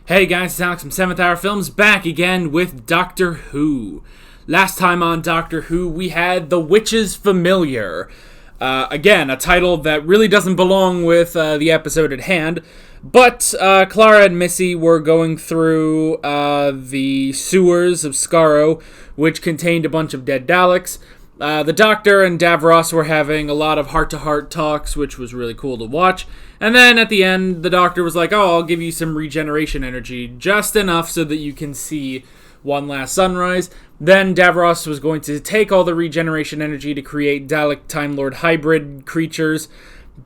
Hey guys, it's Alex from 7th Hour Films back again with Doctor Who. Last time on Doctor Who, we had The Witch's Familiar. Again, a title that really doesn't belong with the episode at hand. But Clara and Missy were going through the sewers of Skaro, which contained a bunch of dead Daleks. The Doctor and Davros were having a lot of heart-to-heart talks, which was really cool to watch. And then at the end, the Doctor was like, oh, I'll give you some regeneration energy, just enough so that you can see one last sunrise. Then Davros was going to take all the regeneration energy to create Dalek Time Lord hybrid creatures,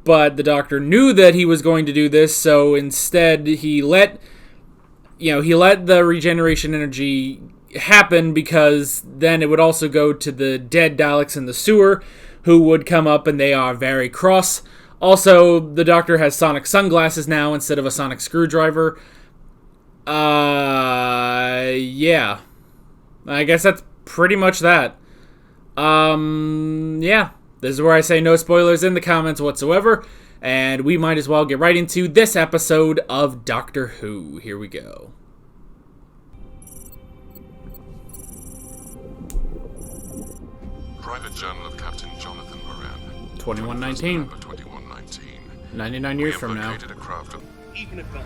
but the Doctor knew that he was going to do this, so instead he let the regeneration energy happen, because then it would also go to the dead Daleks in the sewer, who would come up and they are very cross. Also, the Doctor has sonic sunglasses now instead of a sonic screwdriver. Yeah. I guess that's pretty much that. Yeah. This is where I say no spoilers in the comments whatsoever, and we might as well get right into this episode of Doctor Who. Here we go. Private Journal of Captain Jonathan Moran. 2119. 2119. 99 years from now. A craft of... Even if that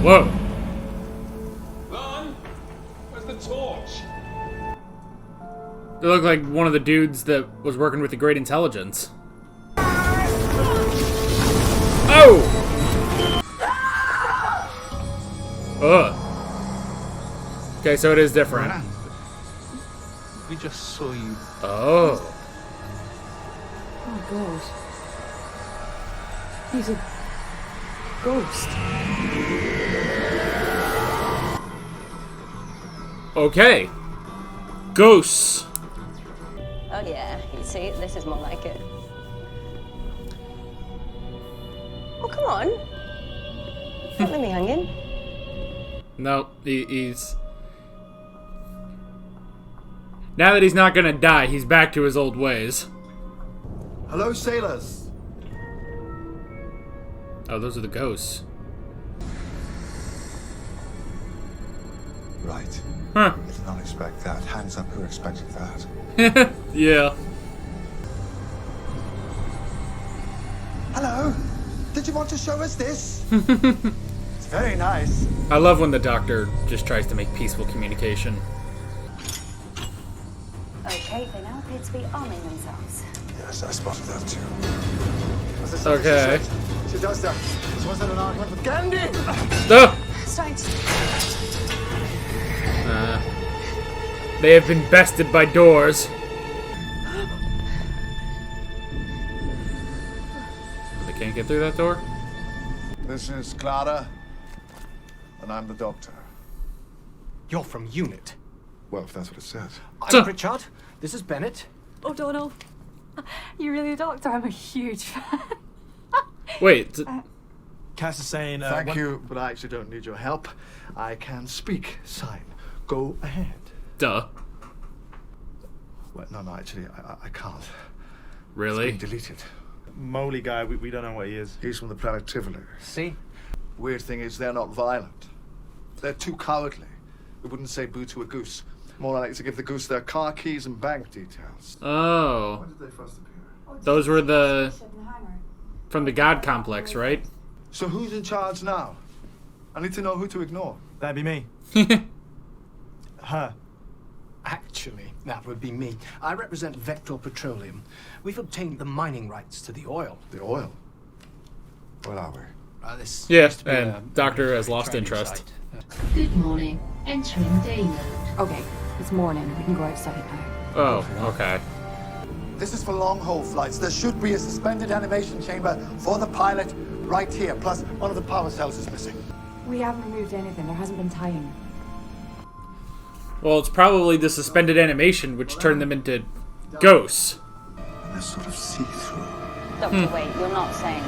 Whoa. Ron, where's the torch? They look like one of the dudes that was working with the Great Intelligence. Oh! Ugh. Okay, so it is different. We just saw you. Oh. Oh god. He's a ghost. Okay. Ghosts. Oh yeah, you see, this is more like it. Oh, come on. Don't leave me hanging. No, he's... Now that he's not gonna die, he's back to his old ways. Hello, sailors. Oh, those are the ghosts. Right. Huh. I did not expect that. Hands up who expected that. Yeah. Hello. Did you want to show us this? It's very nice. I love when the Doctor just tries to make peaceful communication. Okay, they now appear to be arming themselves. Yes, I spotted that too. Okay. She does that. This wasn't an argument with Gandhi. Oh! Starting to... They have been bested by doors. They can't get through that door? This is Clara, and I'm the Doctor. You're from UNIT. Well, if that's what it says. I'm Pritchard. This is Bennett. O'Donnell. You're really a doctor? I'm a huge fan. Wait. Cass is saying, Thank you, but I actually don't need your help. I can speak sign. Go ahead. Duh. Well, no, actually, I can't. Really? It's been deleted. Moley guy, we don't know what he is. He's from the planet Tivoli. See? Weird thing is, they're not violent. They're too cowardly. We wouldn't say boo to a goose. More like to give the goose their car keys and bank details. Oh. When did they first appear? Those were the... from the God Complex, right? So who's in charge now? I need to know who to ignore. That'd be me. Her. Actually, that would be me. I represent Vector Petroleum. We've obtained the mining rights to the oil. The oil? Where are we? This Yeah, used to be and a Doctor has lost training interest. site. Good morning. Entering day mode. Okay, it's morning. We can go outside now. Oh, okay. This is for long-haul flights. There should be a suspended animation chamber for the pilot right here. Plus, one of the power cells is missing. We haven't removed anything. There hasn't been time. Well, it's probably the suspended animation which turned them into ghosts. And they're sort of see-through. Doctor, wait, you're not saying...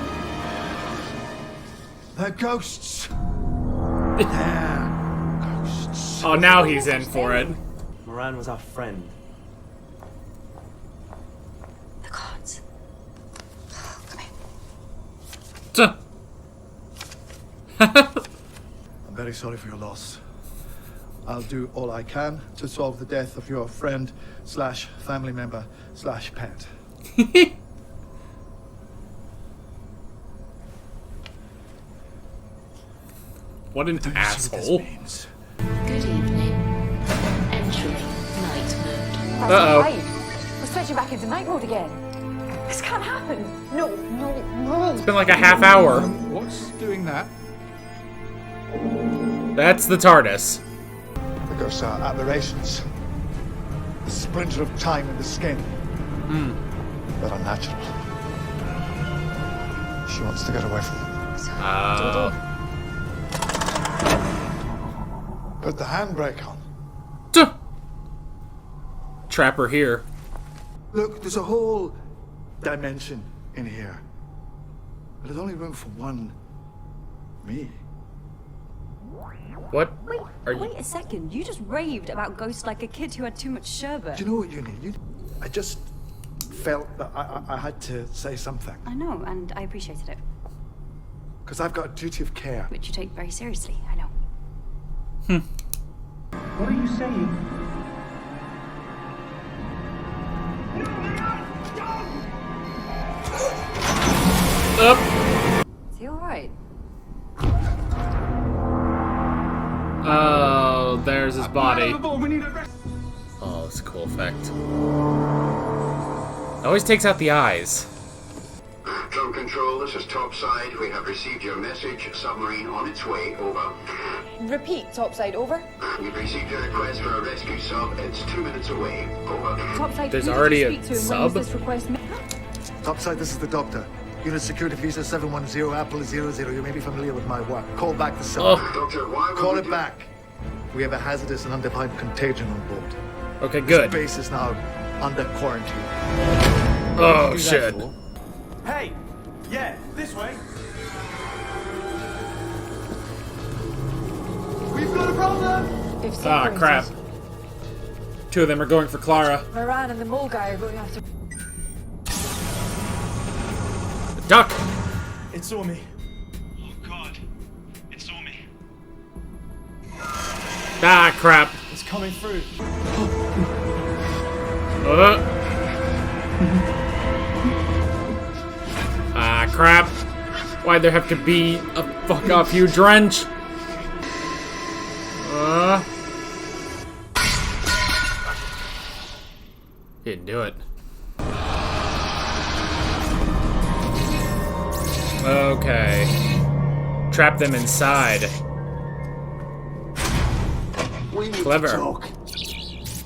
They're ghosts. They're ghosts. Oh, now he's in for it. Moran was our friend. The gods. Come I'm very sorry for your loss. I'll do all I can to solve the death of your friend slash family member slash pet. What an Do you see what asshole. this means? Good evening. Entering night mode. That's Uh-oh. not right. We're switching back into night mode again. This can't happen. No, no, no. It's been like a half hour. What's doing that? That's the TARDIS. The ghosts are aberrations. The splinter of time in the skin. They're unnatural. She wants to get away from them. Put the handbrake on. Trap her here. Look, there's a whole dimension in here. But there's only room for one me. What are you? Wait a second. You just raved about ghosts like a kid who had too much sherbet. Do you know what you need? I just felt that I had to say something. I know, and I appreciated it. Because I've got a duty of care. Which you take very seriously, I know. What are you saying? Up. Is he alright? Oh, there's his body. We need a rest. Oh, that's a cool effect. Always takes out the eyes. Drum control, this is topside. We have received your message. Submarine on its way. Over. Repeat, topside, over. We've received a request for a rescue sub. It's 2 minutes away. Over. Topside, There's who did already you a speak to and when sub? was this request made? Topside, this is the doctor. Unit security visa 710 Apple 00. You may be familiar with my work. Call back the sub. Oh, Doctor, why would Call we it do- back. We have a hazardous and undefined contagion on board. okay, This good. base is now under quarantine. Oh, shit. Hey! Yeah, this way! We've got a problem! They've Ah, separated. crap. Two of them are going for Clara. Moran and the mole guy are going after. Duck! It saw me. Oh god. It saw me. Ah, crap. It's coming through. Ah, crap. Why'd there have to be a fuck off you drench? Didn't do it. Okay. Trap them inside. We need Clever. to talk.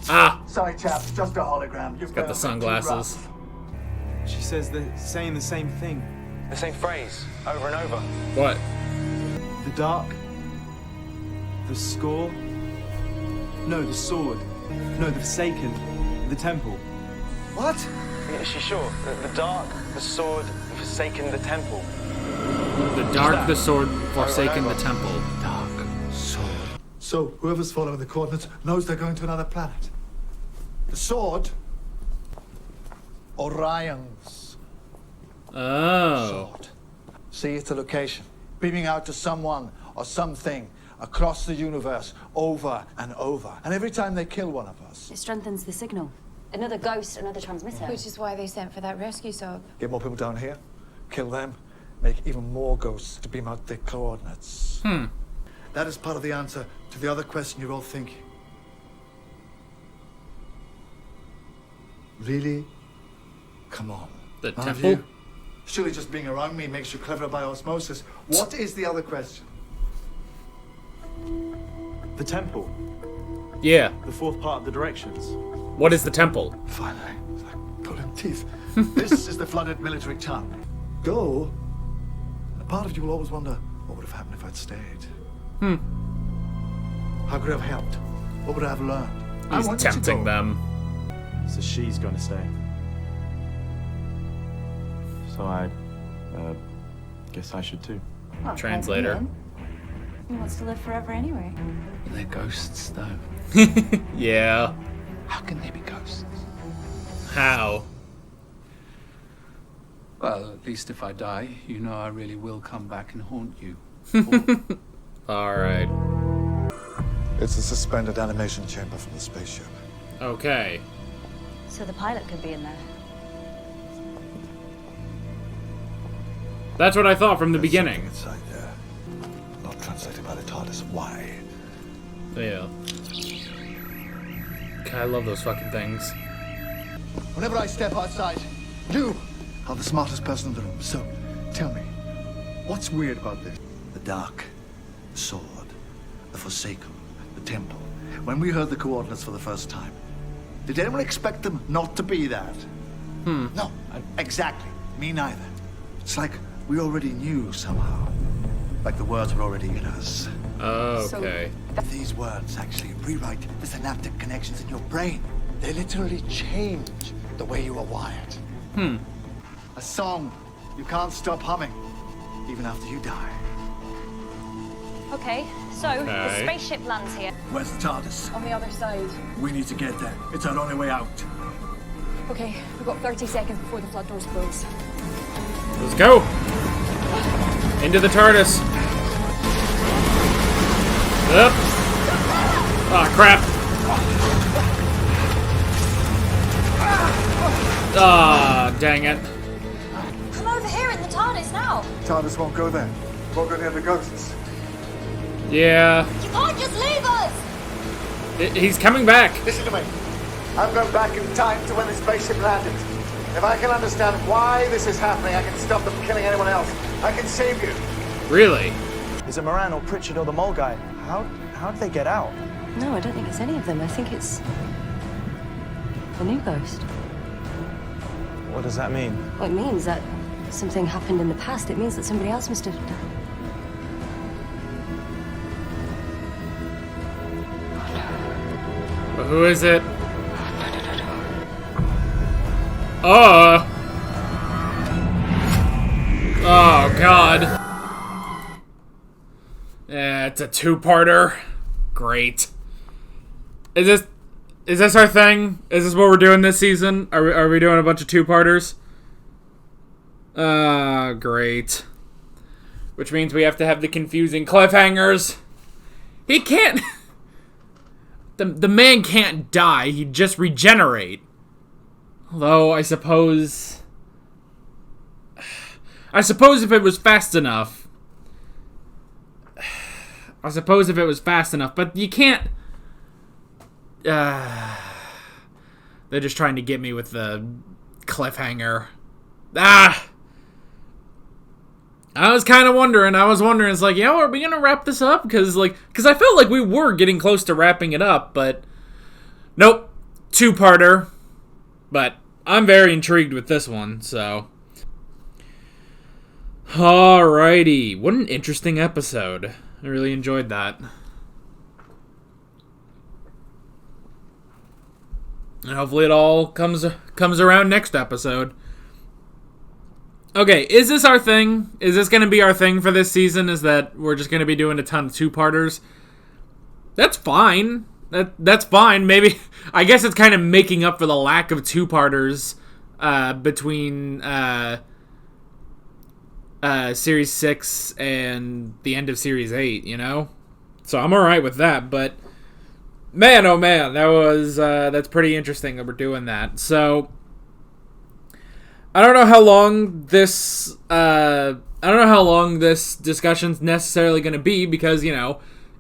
Ah! Sorry, chaps, just a hologram. You've Got the sunglasses. She says they're saying the same thing. The same phrase, over and over. What? The dark. The score. No, the sword. No, the Forsaken. The temple. What? Is she sure? The dark, the sword, the Forsaken, the temple. The dark, the sword, forsaken the temple. Dark sword. So, whoever's following the coordinates knows they're going to another planet. The sword? Orion's Oh. sword. See, it's a location. Beaming out to someone or something across the universe over and over. And every time they kill one of us, It strengthens the signal. Another ghost, another transmitter. Which is why they sent for that rescue sub. get more people down here, kill them, make even more ghosts to beam out the coordinates. That is part of the answer to the other question you're all thinking. Really? Come on. The None of temple? you? Surely just being around me makes you clever by osmosis. What is the other question? The temple. Yeah. The fourth part of the directions. What is the temple? Finally, it's like pulling teeth. This is the flooded military town. Go. And a part of you will always wonder, what would have happened if I'd stayed? How could I have helped? What would I have learned? I He's want you to tempting go. them. So she's gonna stay. So I guess I should too. Well, Translator. Ian. He wants to live forever anyway. They're ghosts, though. Yeah. How can they be ghosts? How? Well, at least if I die, you know I really will come back and haunt you. Alright. It's a suspended animation chamber from the spaceship. Okay. So the pilot could be in there. That's what I thought from the beginning. Inside there. Not translated by the TARDIS. Why? Yeah. God, I love those fucking things. Whenever I step outside, you are the smartest person in the room. So, tell me, what's weird about this? The dark, the sword, the Forsaken, the temple. When we heard the coordinates for the first time, did anyone expect them not to be that? No, exactly. Me neither. It's like we already knew somehow. Like the words were already in us. Okay. These words actually rewrite the synaptic connections in your brain. They literally change the way you are wired. A song you can't stop humming, even after you die. Okay, so the spaceship lands here. Where's the TARDIS? On the other side. We need to get there. It's our only way out. Okay, we've got 30 seconds before the flood doors close. Let's go! Into the TARDIS. Up. Ah, crap. Ah, dang it. Come over here in the TARDIS now. TARDIS won't go there. Won't go near the ghosts. Yeah. You can't just leave us. He's coming back. Listen to me. I'm going back in time to when the spaceship landed. If I can understand why this is happening, I can stop them killing anyone else. I can save you. Really? Is it Moran or Pritchard or the mole guy? How did they get out? No, I don't think it's any of them. I think it's the new ghost. What does that mean? Well, it means that something happened in the past. It means that somebody else must have done. But who is it? Oh, God. Yeah, it's a two-parter. Great. Is this our thing? Is this what we're doing this season? Are we doing a bunch of two-parters? Great. Which means we have to have the confusing cliffhangers. He can't... The man can't die. He'd just regenerate. Although, I suppose if it was fast enough. But you can't... they're just trying to get me with the cliffhanger. I was kind of wondering. It's like, are we going to wrap this up? Because I felt like we were getting close to wrapping it up, but... Nope. Two-parter. But I'm very intrigued with this one, so... Alrighty. What an interesting episode. I really enjoyed that. And hopefully it all comes around next episode. Okay, is this our thing? Is this going to be our thing for this season? Is that we're just going to be doing a ton of two-parters? That's fine. That's fine. Maybe, I guess it's kind of making up for the lack of two-parters between Series 6 and the end of Series 8, you know? So I'm alright with that, but man, oh man, that's pretty interesting that we're doing that. So I don't know how long this discussion's necessarily going to be because,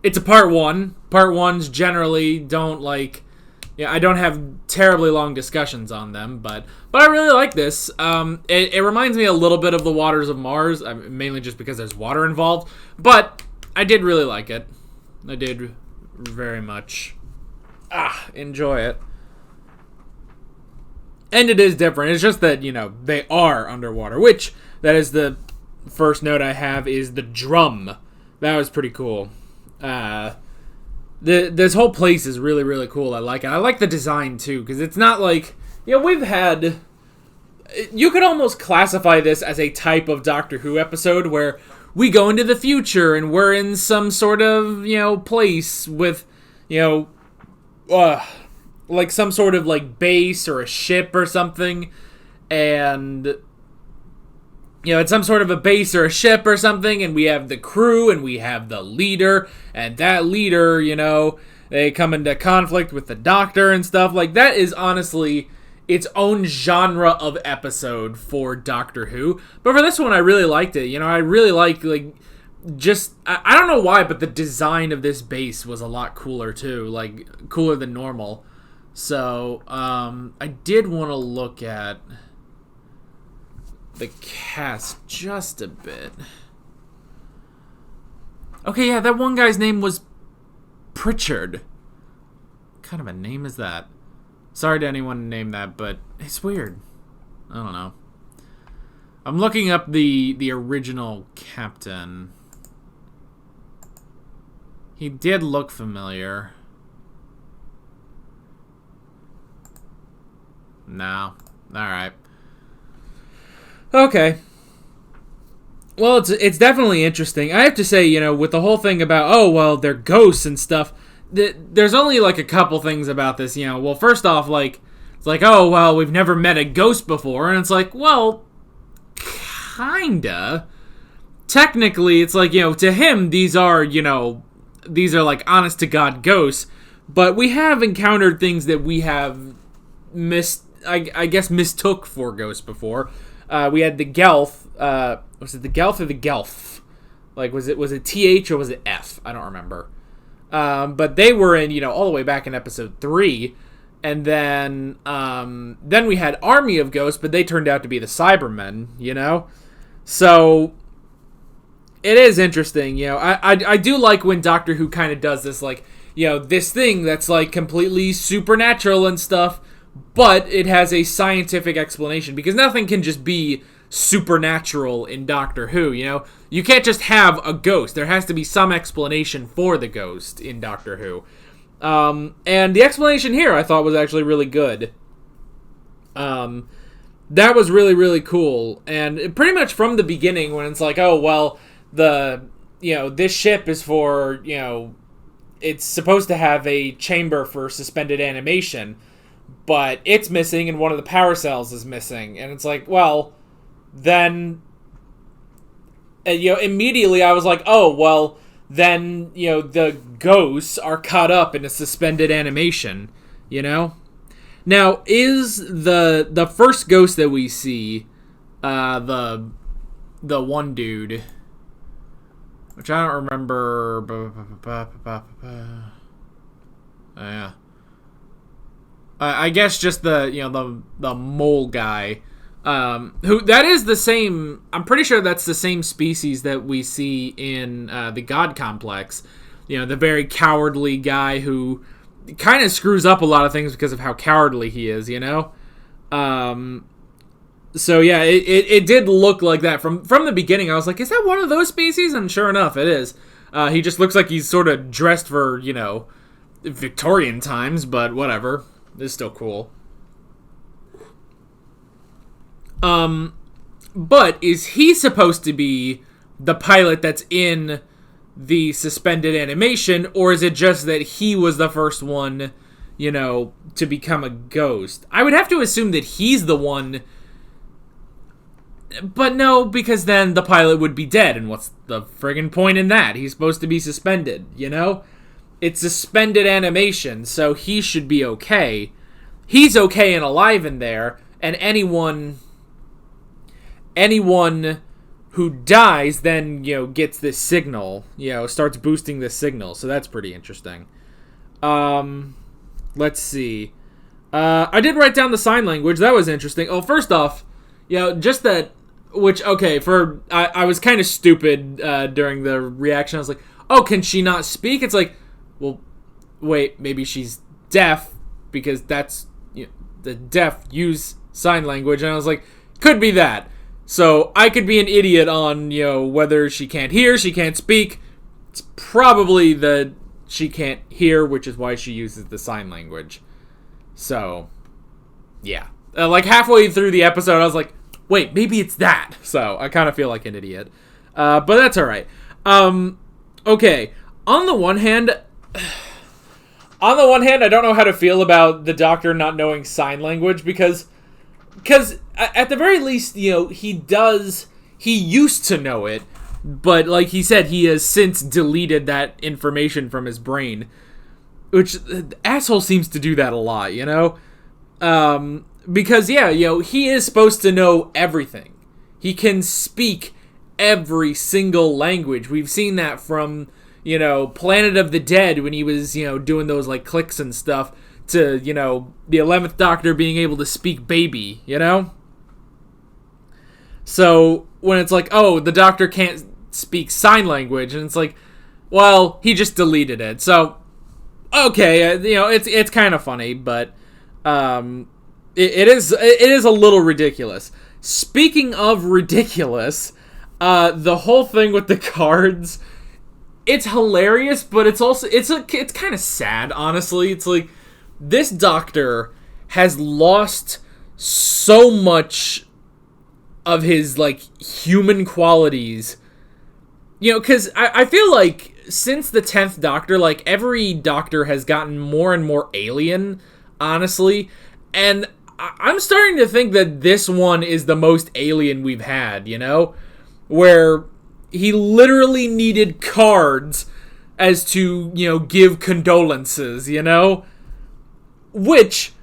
it's a part one. Part ones generally don't I don't have terribly long discussions on them, but I really like this. It reminds me a little bit of The Waters of Mars, mainly just because there's water involved, but I did really like it. I did very much enjoy it. And it is different. It's just that, they are underwater, which, that is the first note I have, is the drum. That was pretty cool. This whole place is really, really cool. I like it. I like the design, too, because it's not like... we've had... You could almost classify this as a type of Doctor Who episode where we go into the future and we're in some sort of, place with, like some sort of base or a ship or something, and you know, it's some sort of a base or a ship or something, and we have the crew and we have the leader, and that leader, you know, they come into conflict with the Doctor and stuff. Like, that is honestly its own genre of episode for Doctor Who. But for this one, I really liked it. You know, I really like just, I don't know why, but the design of this base was a lot cooler too, like cooler than normal. So, I did want to look at the cast just a bit. Okay, yeah, that one guy's name was Pritchard. What kind of a name is that? Sorry to anyone who named that, but it's weird. I don't know. I'm looking up the original captain. He did look familiar. No. Alright. Okay. Well, it's definitely interesting. I have to say, you know, with the whole thing about, oh, well, they're ghosts and stuff, there's only, like, a couple things about this, you know. Well, first off, like, it's like, oh, well, we've never met a ghost before, and it's like, well, kinda. Technically, it's like, you know, to him, these are, like, honest-to-God ghosts, but we have encountered things that we have I guess mistook for ghosts before. We had the Gelth. Was it the Gelth or the Gelf? Like, was it TH or was it F? I don't remember. But they were in, you know, all the way back in episode 3. And then we had Army of Ghosts, but they turned out to be the Cybermen, you know? So, it is interesting, you know. I do like when Doctor Who kind of does this, like, you know, this thing that's, like, completely supernatural and stuff, but it has a scientific explanation, because nothing can just be supernatural in Doctor Who, you know? You can't just have a ghost. There has to be some explanation for the ghost in Doctor Who. And the explanation here I thought was actually really good. That was really, really cool. And pretty much from the beginning, when it's like, oh, well, this ship is for, you know, it's supposed to have a chamber for suspended animation, but it's missing and one of the power cells is missing. And it's like, well, then, you know, immediately I was like, oh, well, then, you know, the ghosts are caught up in a suspended animation, you know? Now, is the first ghost that we see, the one dude, which I don't remember, yeah. I guess just the mole guy, who, that is the same, I'm pretty sure that's the same species that we see in the God Complex. You know, the very cowardly guy who kind of screws up a lot of things because of how cowardly he is, you know? So yeah, it did look like that. From the beginning, I was like, is that one of those species? And sure enough, it is. He just looks like he's sort of dressed for, you know, Victorian times, but whatever. It's still cool. But is he supposed to be the pilot that's in the suspended animation, or is it just that he was the first one, you know, to become a ghost? I would have to assume that he's the one, but no, because then the pilot would be dead, and what's the friggin' point in that? He's supposed to be suspended, you know? It's suspended animation, so he should be okay. He's okay and alive in there, and anyone who dies then, you know, gets this signal, you know, starts boosting this signal, so that's pretty interesting. Let's see. I did write down the sign language. That was interesting. Oh, first off, you know, just that, which, okay, I was kind of stupid during the reaction. I was like, oh, can she not speak? It's like, well, wait, maybe she's deaf, because that's, you know, the deaf use sign language, and I was like, could be that. So I could be an idiot on, you know, whether she can't hear, she can't speak. It's probably that she can't hear, which is why she uses the sign language. So, yeah. Like halfway through the episode, I was like, wait, maybe it's that. So I kind of feel like an idiot. But that's all right. Okay. On the one hand, I don't know how to feel about the Doctor not knowing sign language, because at the very least, you know, he he used to know it, but like he said, he has since deleted that information from his brain. Which, the asshole seems to do that a lot, you know? Because, yeah, he is supposed to know everything. He can speak every single language. We've seen that from, Planet of the Dead when he was, doing those, like, clicks and stuff to, the 11th Doctor being able to speak baby, So, when it's like, oh, the Doctor can't speak sign language, and it's like, well, he just deleted it, so... Okay, it's kind of funny, but it is a little ridiculous. Speaking of ridiculous, the whole thing with the cards, it's hilarious, but it's also it's kind of sad, honestly. It's like this Doctor has lost so much of his like human qualities. Because I feel like since the 10th Doctor, like, every Doctor has gotten more and more alien, honestly. And I'm starting to think that this one is the most alien we've had, Where he literally needed cards as to, give condolences, Which,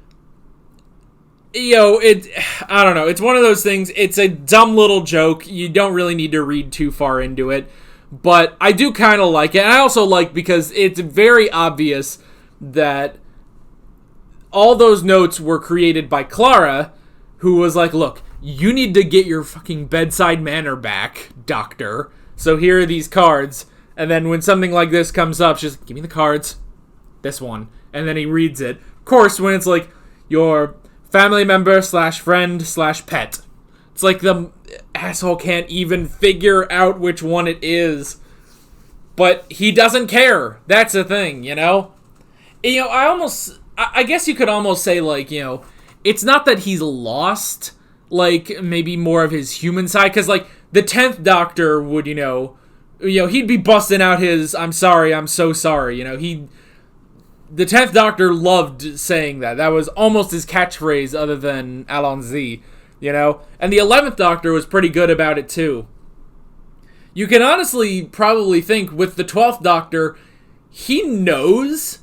I don't know. It's one of those things. It's a dumb little joke. You don't really need to read too far into it. But I do kind of like it. And I also like because it's very obvious that all those notes were created by Clara, who was like, look, you need to get your fucking bedside manner back, Doctor. So here are these cards. And then when something like this comes up, she's like, give me the cards. This one. And then he reads it. Of course, when it's like, your family member / friend / pet. It's like the asshole can't even figure out which one it is. But he doesn't care. That's the thing, I guess you could almost say, like, it's not that he's lost, like, maybe more of his human side. Because, like, the 10th Doctor would, he'd be busting out his, I'm sorry, I'm so sorry. The 10th Doctor loved saying that. That was almost his catchphrase other than Allons-y. And the 11th Doctor was pretty good about it too. You can honestly probably think with the 12th Doctor, he knows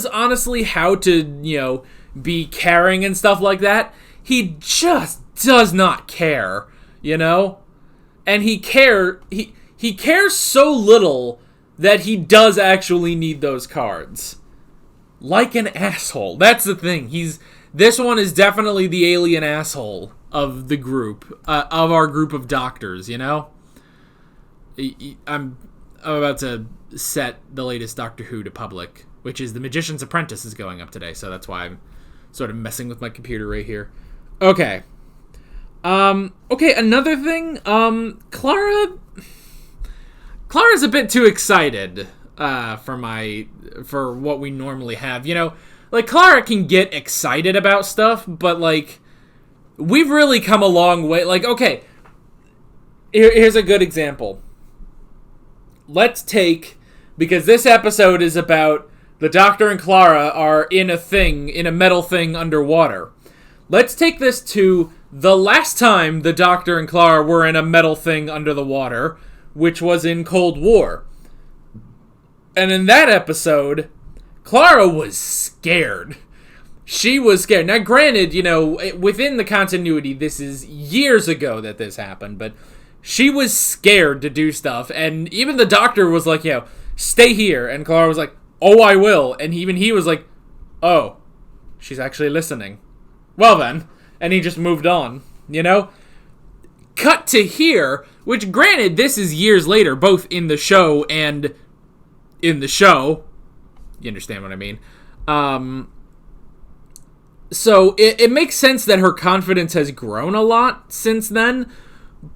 honestly how to, be caring and stuff like that. He just does not care, And he cares so little that he does actually need those cards. Like an asshole. That's the thing. This one is definitely the alien asshole of the group, of our group of doctors, I'm about to set the latest Doctor Who to public, which is The Magician's Apprentice is going up today, so that's why I'm sort of messing with my computer right here. Okay. Another thing, Clara's a bit too excited, for what we normally have, Like, Clara can get excited about stuff, but, like, we've really come a long way. Like, okay, here's a good example. Let's take, because this episode is about the Doctor and Clara are in a metal thing underwater. Let's take this to the last time the Doctor and Clara were in a metal thing under the water, which was in Cold War. And in that episode, Clara was scared. She was scared. Now, granted, within the continuity, this is years ago that this happened, but she was scared to do stuff, and even the Doctor was like, stay here, and Clara was like, oh, I will, and even he was like, oh, she's actually listening. Well then, and he just moved on, Cut to here, which, granted, this is years later, both in the show and in the show. You understand what I mean? So it makes sense that her confidence has grown a lot since then,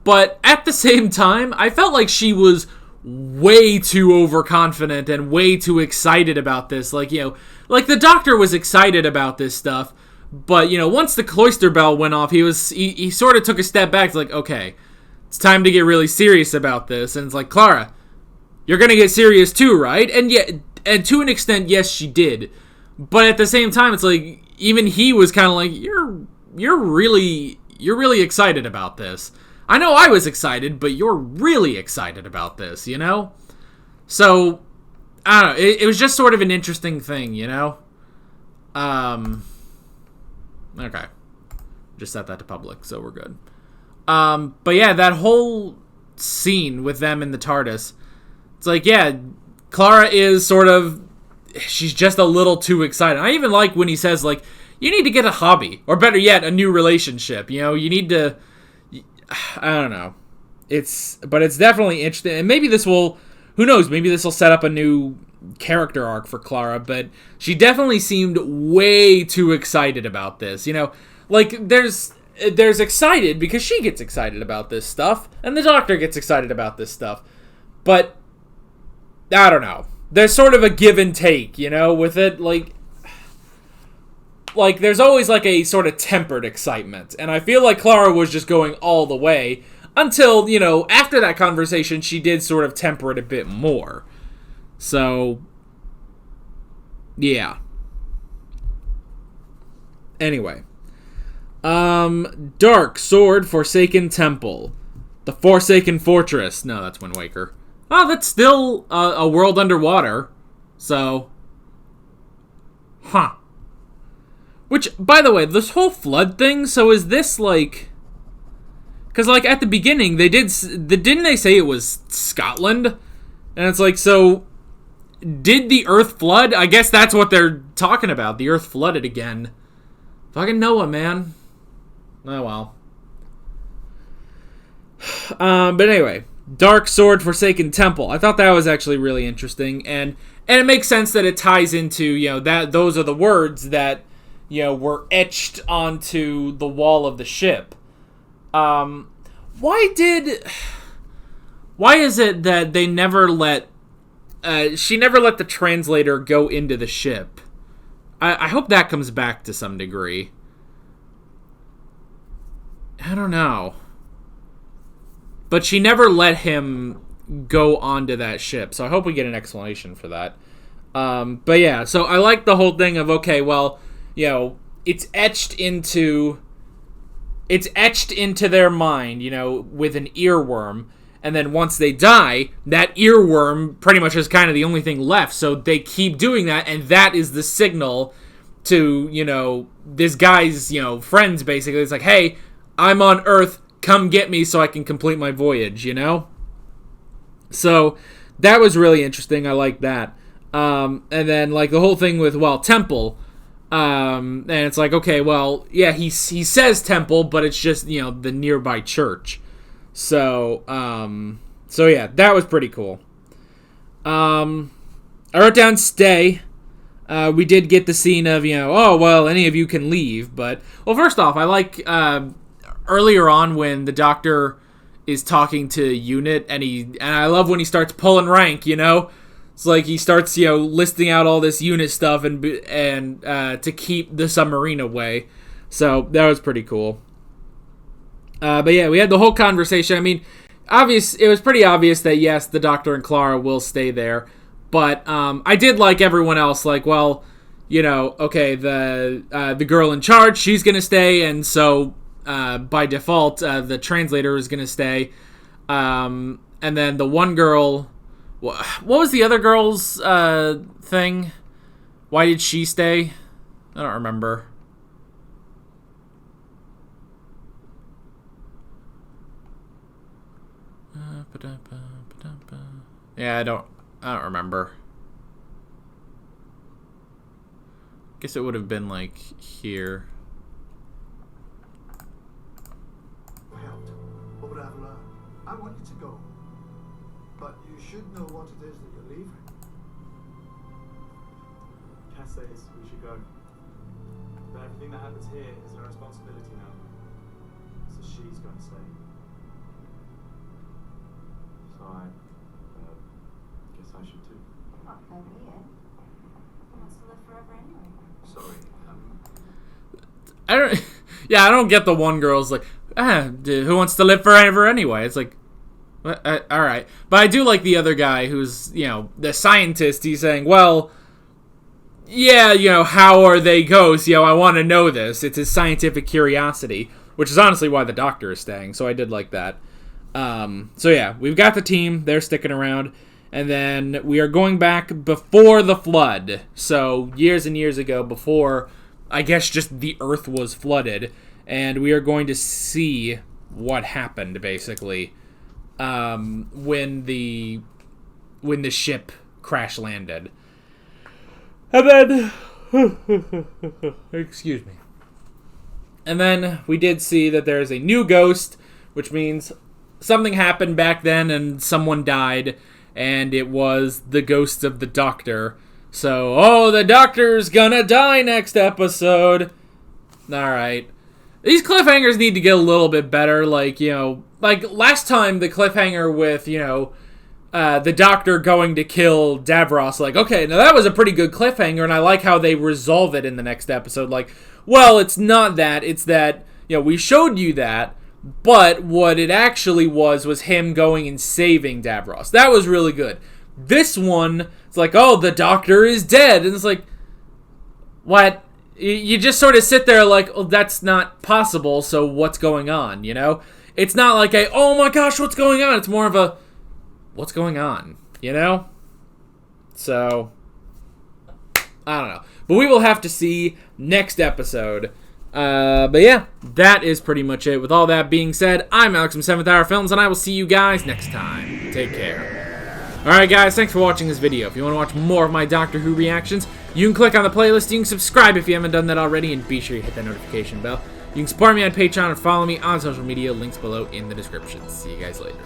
but at the same time, I felt like she was way too overconfident and way too excited about this. Like, like the Doctor was excited about this stuff, but, once the cloister bell went off, he sort of took a step back. It's like, okay, it's time to get really serious about this. And it's like, Clara, you're going to get serious too, right? And and to an extent, yes, she did. But at the same time, it's like, even he was kind of like, you're really excited about this. I know I was excited, but you're really excited about this, you know? So, I don't know. It was just sort of an interesting thing, you know? Okay. Just set that to public, so we're good. But yeah, that whole scene with them in the TARDIS, it's like, yeah, Clara is sort of, she's just a little too excited. I even like when he says, like, you need to get a hobby, or better yet, a new relationship. You know, you need to, I don't know. But it's definitely interesting, and maybe this will, who knows, maybe this will set up a new character arc for Clara, but she definitely seemed way too excited about this, you know? Like, there's excited because she gets excited about this stuff, and the Doctor gets excited about this stuff, but I don't know. There's sort of a give and take, you know, with it, like there's always like a sort of tempered excitement, and I feel like Clara was just going all the way until, you know, after that conversation, she did sort of temper it a bit more. So, yeah. Anyway. Dark Sword Forsaken Temple. The Forsaken Fortress. No, that's Wind Waker. Oh, that's still a world underwater. So. Huh. Which, by the way, this whole flood thing, so is this like... Because, like, at the beginning, didn't they say it was Scotland? And it's like, so, did the Earth flood? I guess that's what they're talking about. The Earth flooded again. Fucking Noah, man. Oh, well. But anyway, Dark Sword Forsaken Temple. I thought that was actually really interesting. And it makes sense that it ties into, you know, that those are the words that, you know, were etched onto the wall of the ship. Why is it that they never let, she never let the translator go into the ship? I hope that comes back to some degree. I don't know. But she never let him go onto that ship, so I hope we get an explanation for that. But yeah, so I like the whole thing of, okay, well, you know, it's etched into their mind, you know, with an earworm, and then once they die, that earworm pretty much is kind of the only thing left, so they keep doing that, and that is the signal to, you know, this guy's, you know, friends, basically. It's like, hey, I'm on Earth, come get me so I can complete my voyage, you know? So, that was really interesting, I like that. And then, like, the whole thing with, well, Temple, and it's like, okay, well, yeah, he says temple, but it's just, you know, the nearby church. So yeah, that was pretty cool. I wrote down stay. We did get the scene of, you know, oh, well, any of you can leave, but, well, first off, I like, earlier on when the Doctor is talking to Unit, and I love when he starts pulling rank, you know? It's like he starts, you know, listing out all this Unit stuff and to keep the submarine away. So that was pretty cool. But yeah, we had the whole conversation. I mean, it was pretty obvious that yes, the Doctor and Clara will stay there. But I did like everyone else. Like, well, you know, okay, the girl in charge, she's gonna stay, and so by default, the translator is gonna stay. And then the one girl. What was the other girl's thing? Why did she stay? I don't remember. Yeah, I don't remember. Guess it would have been like here. What would I have learned? I want you to go. But you should know what it is that you're leaving. Cass says we should go. But everything that happens here is her responsibility now. So she's going to stay. So I guess I should too. Not so weird. Who wants to live forever anyway? Sorry. I don't get the one girl's like, who wants to live forever anyway? It's like, all right. But I do like the other guy who's, you know, the scientist. He's saying, well, yeah, you know, how are they ghosts? You know, I want to know this. It's his scientific curiosity. which is honestly why the Doctor is staying, so I did like that. So yeah, we've got the team, they're sticking around, and then we are going back before the flood, so years and years ago, before, I guess, just the Earth was flooded, and we are going to see what happened, basically, when the ship crash landed. And then, excuse me. And then we did see that there is a new ghost, which means something happened back then and someone died, and it was the ghost of the Doctor. So, oh, the Doctor's gonna die next episode. Alright. These cliffhangers need to get a little bit better, like, you know, like last time the cliffhanger with, you know, the Doctor going to kill Davros, like, okay, now that was a pretty good cliffhanger, and I like how they resolve it in the next episode, like, well, it's not that, it's that, you know, we showed you that, but what it actually was him going and saving Davros. That was really good. This one, it's like, oh, the Doctor is dead, and it's like, what? You just sort of sit there like, oh, that's not possible, so what's going on, you know? It's not like a, oh my gosh, what's going on? It's more of a, what's going on, you know? So, I don't know. But we will have to see next episode. But yeah, that is pretty much it. With all that being said, I'm Alex from 7th Hour Films, and I will see you guys next time. Take care. Alright guys, thanks for watching this video. If you want to watch more of my Doctor Who reactions, you can click on the playlist, you can subscribe if you haven't done that already, and be sure you hit that notification bell. You can support me on Patreon and follow me on social media, links below in the description. See you guys later.